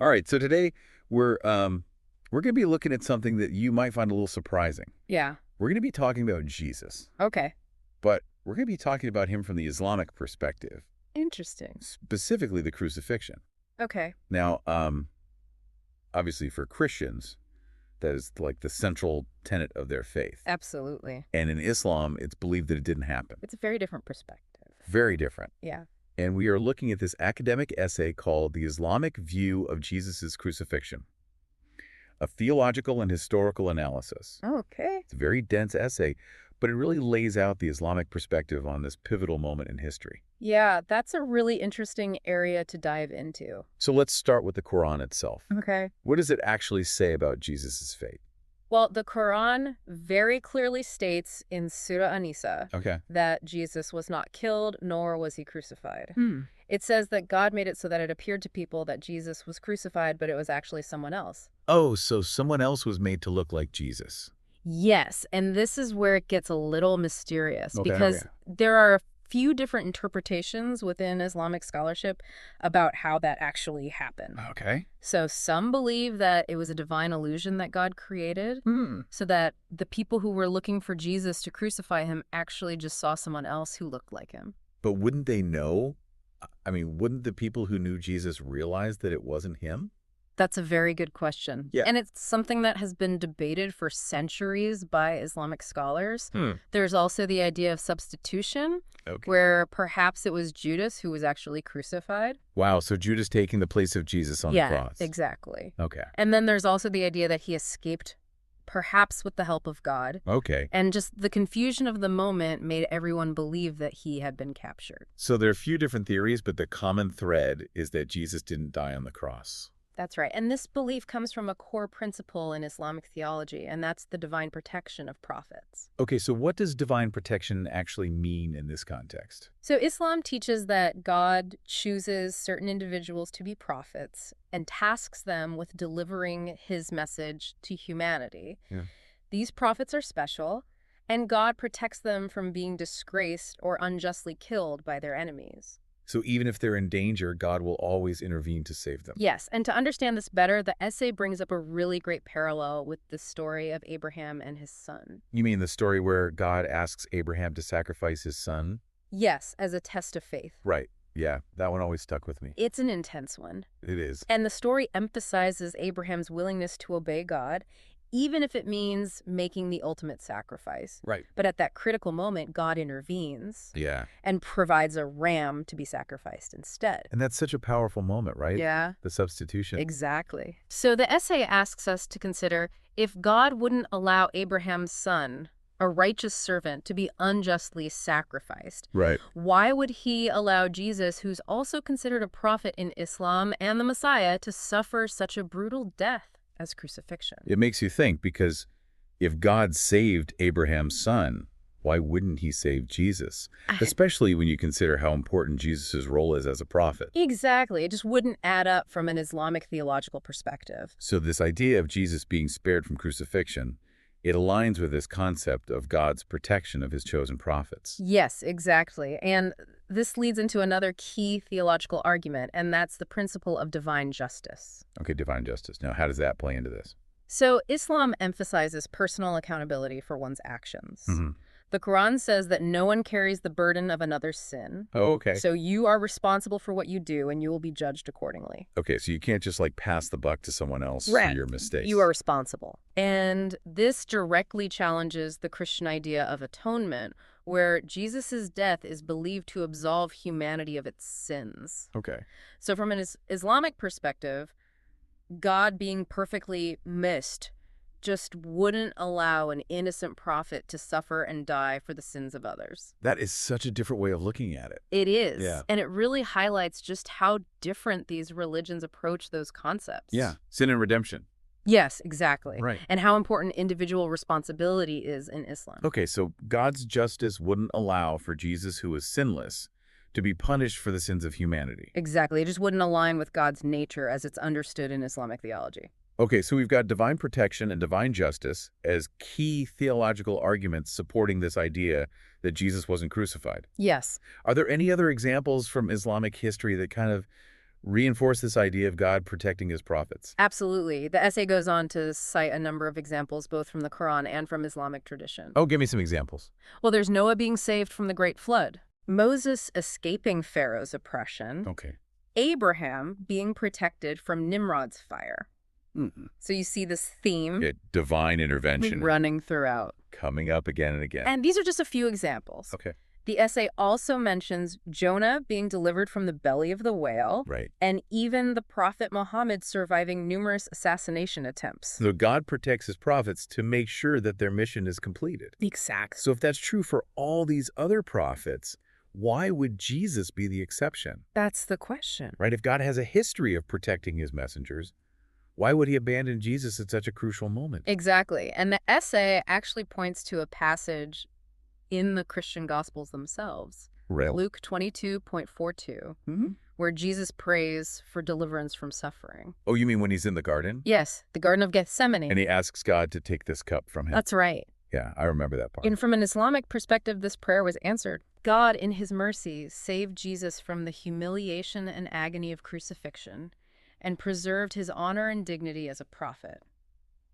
All right, so today we're going to be looking at something that you might find a little surprising. Yeah. We're going to be talking about Jesus, Okay. but we're going to be talking about him from the Islamic perspective, Interesting. specifically the crucifixion. Okay. Now, obviously for Christians, that is like the central tenet of their faith. Absolutely. And in Islam, it's believed that it didn't happen. It's a very different perspective. Very different. Yeah. And we are looking at this academic essay called The Islamic View of Jesus' Crucifixion, a theological and historical analysis. Okay. It's a very dense essay, but it really lays out the Islamic perspective on this pivotal moment in history. Yeah, that's a really interesting area to dive into. So let's start with the Qur'an itself. Okay. What does it actually say about Jesus' fate? Well, the Quran very clearly states in Surah An-Nisa Okay. that Jesus was not killed, nor was he crucified. Hmm. It says that God made it so that it appeared to people that Jesus was crucified, but it was actually someone else. Oh, so someone else was made to look like Jesus. Yes, and this is where it gets a little mysterious Okay, because okay. there are a few different interpretations within Islamic scholarship about how that actually happened. Okay. So some believe that it was a divine illusion that God created, so that the people who were looking for Jesus to crucify him actually just saw someone else who looked like him. But wouldn't they know? I mean, wouldn't the people who knew Jesus realize that it wasn't him? That's a very good question. Yeah. And it's something that has been debated for centuries by Islamic scholars. Hmm. There's also the idea of substitution, Okay. where perhaps it was Judas who was actually crucified. Wow, so Judas taking the place of Jesus on the cross. Exactly. Okay. And then there's also the idea that he escaped, perhaps with the help of God. Okay. And just the confusion of the moment made everyone believe that he had been captured. So there are a few different theories, but the common thread is that Jesus didn't die on the cross. That's right. And this belief comes from a core principle in Islamic theology, and that's the divine protection of prophets. Okay, so what does divine protection actually mean in this context? So Islam teaches that God chooses certain individuals to be prophets and tasks them with delivering his message to humanity. Yeah. These prophets are special, and God protects them from being disgraced or unjustly killed by their enemies. So even if they're in danger, God will always intervene to save them. Yes, and to understand this better, the essay brings up a really great parallel with the story of Abraham and his son. You mean the story where God asks Abraham to sacrifice his son? Yes, as a test of faith. Right. Yeah, that one always stuck with me. It's an intense one. It is. And the story emphasizes Abraham's willingness to obey God, even if it means making the ultimate sacrifice. Right. But at that critical moment, God intervenes Yeah. and provides a ram to be sacrificed instead. And that's such a powerful moment, right? Yeah. The substitution. Exactly. So the essay asks us to consider, if God wouldn't allow Abraham's son, a righteous servant, to be unjustly sacrificed, Right. why would he allow Jesus, who's also considered a prophet in Islam and the Messiah, to suffer such a brutal death as crucifixion? It makes you think, because if God saved Abraham's son, why wouldn't he save Jesus? Especially when you consider how important Jesus' role is as a prophet. Exactly. It just wouldn't add up from an Islamic theological perspective. So this idea of Jesus being spared from crucifixion, it aligns with this concept of God's protection of his chosen prophets. Yes, exactly. And this leads into another key theological argument, and that's the principle of divine justice. Okay, divine justice. Now, how does that play into this? So Islam emphasizes personal accountability for one's actions. The Quran says that no one carries the burden of another's sin. Oh, okay. So you are responsible for what you do, and you will be judged accordingly. Okay, so you can't just like pass the buck to someone else for your mistakes. You are responsible. And this directly challenges the Christian idea of atonement, where Jesus' death is believed to absolve humanity of its sins. Okay. So from an Islamic perspective, God being perfectly missed just wouldn't allow an innocent prophet to suffer and die for the sins of others. That is such a different way of looking at it. It is. Yeah. And it really highlights just how different these religions approach those concepts. Yeah. Sin and redemption. Yes, exactly. Right. And how important individual responsibility is in Islam. Okay, so God's justice wouldn't allow for Jesus, who was sinless, to be punished for the sins of humanity. Exactly. It just wouldn't align with God's nature as it's understood in Islamic theology. Okay, so we've got divine protection and divine justice as key theological arguments supporting this idea that Jesus wasn't crucified. Yes. Are there any other examples from Islamic history that kind of reinforce this idea of God protecting his prophets. Absolutely. The essay goes on to cite a number of examples, both from the Qur'an and from Islamic tradition. Oh, give me some examples. Well, there's Noah being saved from the Great Flood, Moses escaping Pharaoh's oppression, Okay. Abraham being protected from Nimrod's fire. Mm-hmm. So you see this theme Divine intervention running throughout. coming up again and again. And these are just a few examples. Okay. The essay also mentions Jonah being delivered from the belly of the whale, Right. and even the Prophet Muhammad surviving numerous assassination attempts. So God protects his prophets to make sure that their mission is completed. Exactly. So if that's true for all these other prophets, why would Jesus be the exception? That's the question. Right? If God has a history of protecting his messengers, why would he abandon Jesus at such a crucial moment? Exactly. And the essay actually points to a passage in the Christian Gospels themselves. Luke 22.42, where Jesus prays for deliverance from suffering. Oh, you mean when he's in the garden? Yes, the Garden of Gethsemane. And he asks God to take this cup from him. That's right. Yeah, I remember that part. And from an Islamic perspective, this prayer was answered. God, in his mercy, saved Jesus from the humiliation and agony of crucifixion and preserved his honor and dignity as a prophet.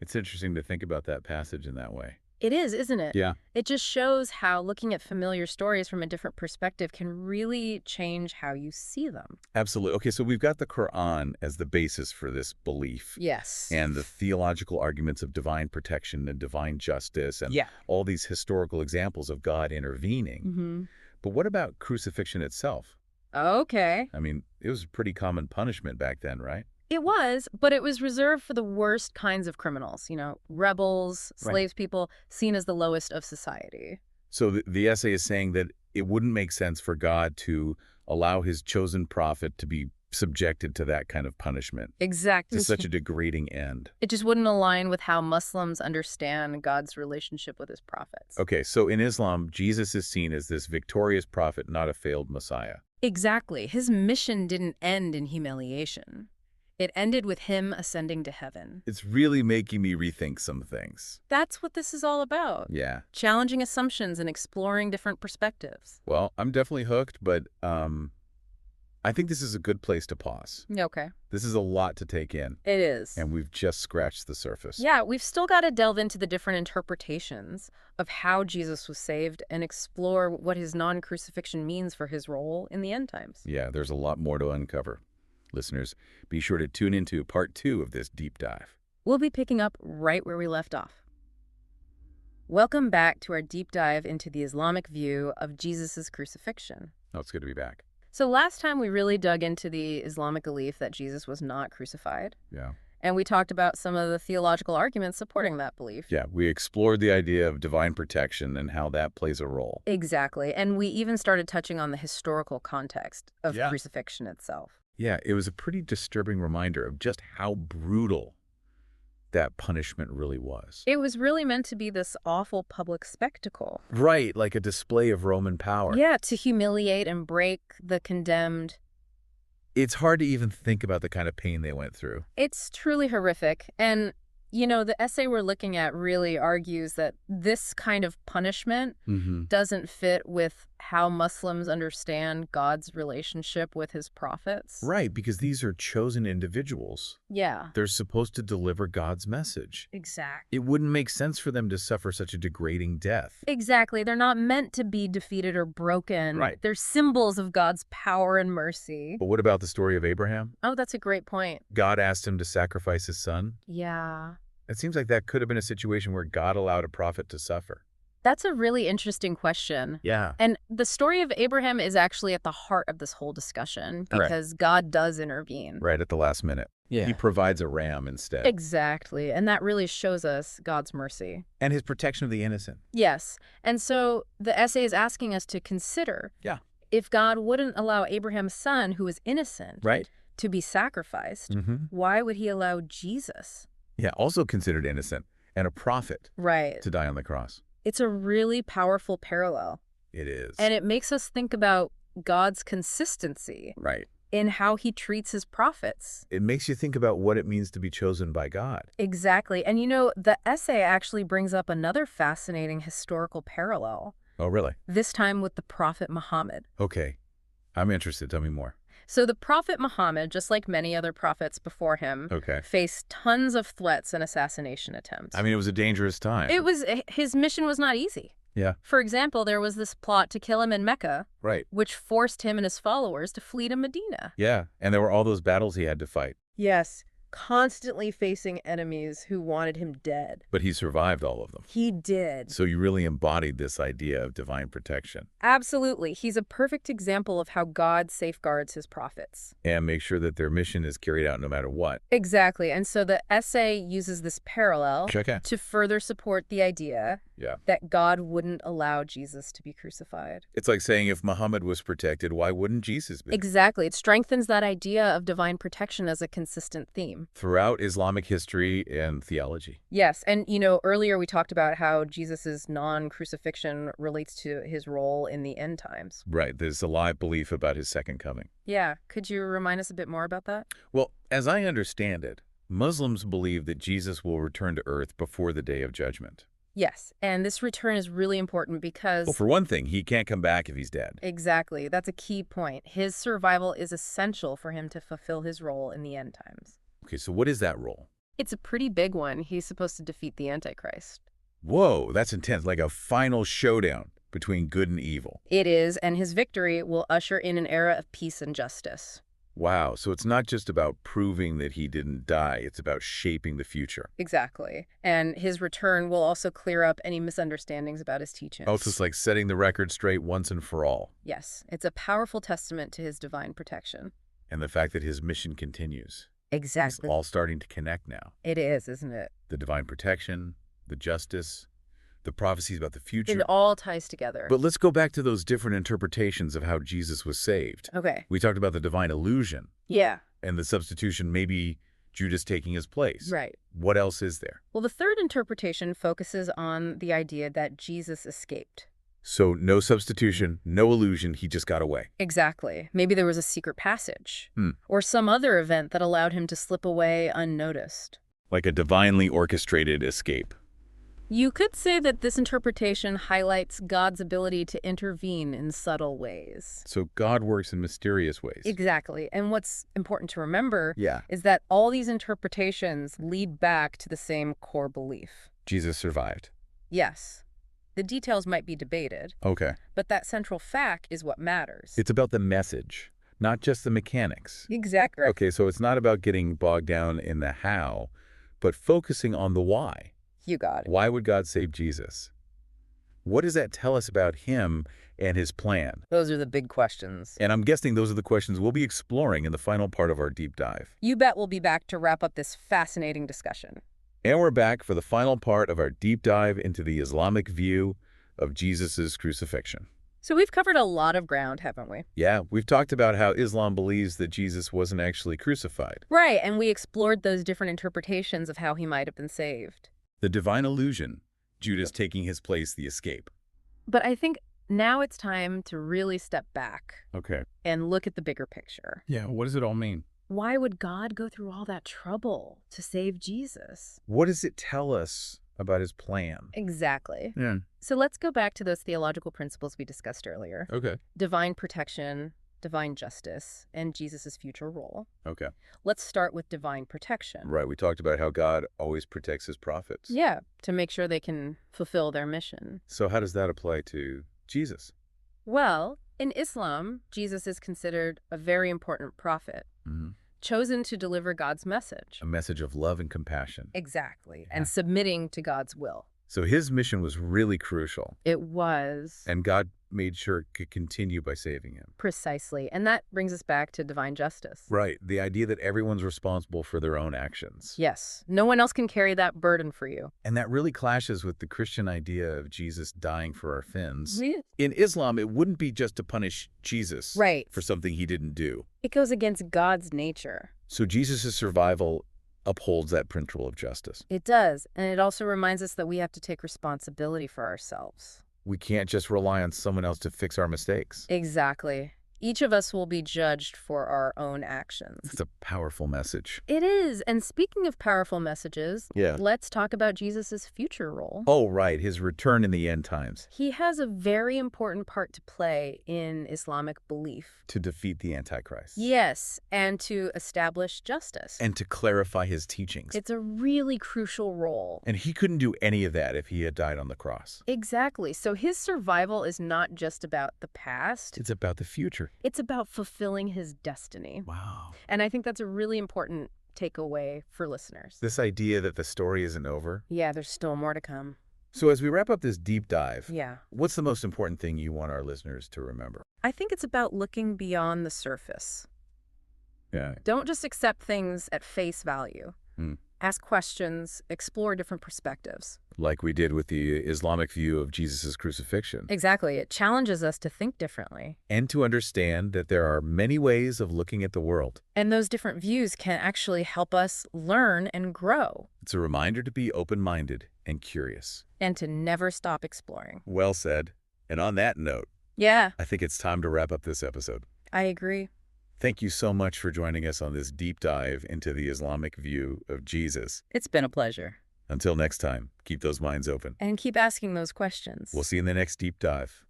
It's interesting to think about that passage in that way. It is, isn't it? Yeah. It just shows how looking at familiar stories from a different perspective can really change how you see them. Absolutely. Okay, so we've got the Qur'an as the basis for this belief. Yes. And the theological arguments of divine protection and divine justice and all these historical examples of God intervening. But what about crucifixion itself? Okay. I mean, it was a pretty common punishment back then, right? It was, but it was reserved for the worst kinds of criminals, rebels, slaves, people seen as the lowest of society. So the essay is saying that it wouldn't make sense for God to allow his chosen prophet to be subjected to that kind of punishment. Exactly. To such a degrading end. It just wouldn't align with how Muslims understand God's relationship with his prophets. Okay, so in Islam, Jesus is seen as this victorious prophet, not a failed Messiah. Exactly. His mission didn't end in humiliation. It ended with him ascending to heaven. It's really making me rethink some things. That's what this is all about. Yeah. Challenging assumptions and exploring different perspectives. Well, I'm definitely hooked, but I think this is a good place to pause. Okay. This is a lot to take in. It is. And we've just scratched the surface. Yeah, we've still got to delve into the different interpretations of how Jesus was saved and explore what his non-crucifixion means for his role in the end times. Yeah, there's a lot more to uncover. Listeners, be sure to tune into part 2 of this deep dive. We'll be picking up right where we left off. Welcome back to our deep dive into the Islamic view of Jesus' crucifixion. Oh, it's good to be back. So last time we really dug into the Islamic belief that Jesus was not crucified. Yeah. And we talked about some of the theological arguments supporting that belief. Yeah, we explored the idea of divine protection and how that plays a role. Exactly. And we even started touching on the historical context of crucifixion itself. Yeah, it was a pretty disturbing reminder of just how brutal that punishment really was. It was really meant to be this awful public spectacle. Right, like a display of Roman power. Yeah, to humiliate and break the condemned. It's hard to even think about the kind of pain they went through. It's truly horrific. And, the essay we're looking at really argues that this kind of punishment doesn't fit with how Muslims understand God's relationship with his prophets. Right, because these are chosen individuals. Yeah. They're supposed to deliver God's message. Exactly. It wouldn't make sense for them to suffer such a degrading death. Exactly. They're not meant to be defeated or broken. Right. They're symbols of God's power and mercy. But what about the story of Abraham? Oh, that's a great point. God asked him to sacrifice his son. Yeah. It seems like that could have been a situation where God allowed a prophet to suffer. That's a really interesting question. Yeah. And the story of Abraham is actually at the heart of this whole discussion because God does intervene. Right at the last minute. Yeah. He provides a ram instead. Exactly. And that really shows us God's mercy. And his protection of the innocent. Yes. And so the essay is asking us to consider if God wouldn't allow Abraham's son, who was innocent, to be sacrificed, why would he allow Jesus? Yeah, also considered innocent and a prophet to die on the cross. It's a really powerful parallel. It is. And it makes us think about God's consistency in how he treats his prophets. It makes you think about what it means to be chosen by God. Exactly. And the essay actually brings up another fascinating historical parallel. Oh, really? This time with the Prophet Muhammad. Okay. I'm interested. Tell me more. So the Prophet Muhammad, just like many other prophets before him, Okay. faced tons of threats and assassination attempts. I mean, it was a dangerous time. His mission was not easy. Yeah. For example, there was this plot to kill him in Mecca, Right. which forced him and his followers to flee to Medina. Yeah, and there were all those battles he had to fight. Yes, constantly facing enemies who wanted him dead. But he survived all of them. He did. So you really embodied this idea of divine protection. Absolutely. He's a perfect example of how God safeguards his prophets. And make sure that their mission is carried out no matter what. Exactly. And so the essay uses this parallel Check out. to further support the idea that God wouldn't allow Jesus to be crucified. It's like saying if Muhammad was protected, why wouldn't Jesus be? Exactly. It strengthens that idea of divine protection as a consistent theme. Throughout Islamic history and theology. Yes. And, earlier we talked about how Jesus's non-crucifixion relates to his role in the end times. Right. There's a live belief about his second coming. Yeah. Could you remind us a bit more about that? Well, as I understand it, Muslims believe that Jesus will return to earth before the day of judgment. Yes, and this return is really important because... Well, for one thing, he can't come back if he's dead. Exactly. That's a key point. His survival is essential for him to fulfill his role in the end times. Okay, so what is that role? It's a pretty big one. He's supposed to defeat the Antichrist. Whoa, that's intense. Like a final showdown between good and evil. It is, and his victory will usher in an era of peace and justice. Wow, so it's not just about proving that he didn't die, it's about shaping the future. Exactly. And his return will also clear up any misunderstandings about his teachings. Oh, so it's like setting the record straight once and for all. Yes, it's a powerful testament to his divine protection. And the fact that his mission continues. Exactly. It's all starting to connect now. It is, isn't it? The divine protection, the justice, the prophecies about the future. It all ties together. But let's go back to those different interpretations of how Jesus was saved. Okay. We talked about the divine illusion. Yeah. And the substitution, maybe Judas taking his place. Right. What else is there? Well, the third interpretation focuses on the idea that Jesus escaped. So no substitution, no illusion, he just got away. Exactly. Maybe there was a secret passage. Or some other event that allowed him to slip away unnoticed. Like a divinely orchestrated escape. You could say that this interpretation highlights God's ability to intervene in subtle ways. So God works in mysterious ways. Exactly. And what's important to remember Yeah. is that all these interpretations lead back to the same core belief. Jesus survived. Yes. The details might be debated, Okay. but that central fact is what matters. It's about the message, not just the mechanics. Exactly. Okay, so it's not about getting bogged down in the how, but focusing on the why. You got it. Why would God save Jesus? What does that tell us about him and his plan? Those are the big questions. And I'm guessing those are the questions we'll be exploring in the final part of our deep dive. You bet we'll be back to wrap up this fascinating discussion. And we're back for the final part of our deep dive into the Islamic view of Jesus' crucifixion. So we've covered a lot of ground, haven't we? Yeah, we've talked about how Islam believes that Jesus wasn't actually crucified. Right, and we explored those different interpretations of how he might have been saved. The divine illusion, Judas taking his place, the escape. But I think now it's time to really step back Okay. and look at the bigger picture. Yeah, what does it all mean? Why would God go through all that trouble to save Jesus? What does it tell us about his plan? Exactly. Yeah. So let's go back to those theological principles we discussed earlier. Okay. Divine protection, divine justice, and Jesus' future role. Okay. Let's start with divine protection. Right, we talked about how God always protects his prophets. Yeah, to make sure they can fulfill their mission. So how does that apply to Jesus? Well, in Islam, Jesus is considered a very important prophet, chosen to deliver God's message. A message of love and compassion. Exactly, Yeah. and submitting to God's will. So his mission was really crucial, It was. and God made sure it could continue by saving him. Precisely, and that brings us back to divine justice. Right, the idea that everyone's responsible for their own actions. Yes, no one else can carry that burden for you. And that really clashes with the Christian idea of Jesus dying for our sins. Right. In Islam, it wouldn't be just to punish Jesus Right. for something he didn't do. It goes against God's nature. So Jesus' survival upholds that principle of justice. It does, and it also reminds us that we have to take responsibility for ourselves. We can't just rely on someone else to fix our mistakes. Exactly. Each of us will be judged for our own actions. It's a powerful message. It is. And speaking of powerful messages, Yeah. let's talk about Jesus' future role. Oh, right. His return in the end times. He has a very important part to play in Islamic belief. To defeat the Antichrist. Yes, and to establish justice. And to clarify his teachings. It's a really crucial role. And he couldn't do any of that if he had died on the cross. Exactly. So his survival is not just about the past. It's about the future. It's about fulfilling his destiny. Wow. And I think that's a really important takeaway for listeners. This idea that the story isn't over. Yeah, there's still more to come. So as we wrap up this deep dive, Yeah. what's the most important thing you want our listeners to remember? I think it's about looking beyond the surface. Yeah. Don't just accept things at face value. Hmm. Ask questions, explore different perspectives. Like we did with the Islamic view of Jesus' crucifixion. Exactly. It challenges us to think differently. And to understand that there are many ways of looking at the world. And those different views can actually help us learn and grow. It's a reminder to be open-minded and curious. And to never stop exploring. Well said. And on that note, Yeah, I think it's time to wrap up this episode. I agree. Thank you so much for joining us on this deep dive into the Islamic view of Jesus. It's been a pleasure. Until next time, keep those minds open. And keep asking those questions. We'll see you in the next deep dive.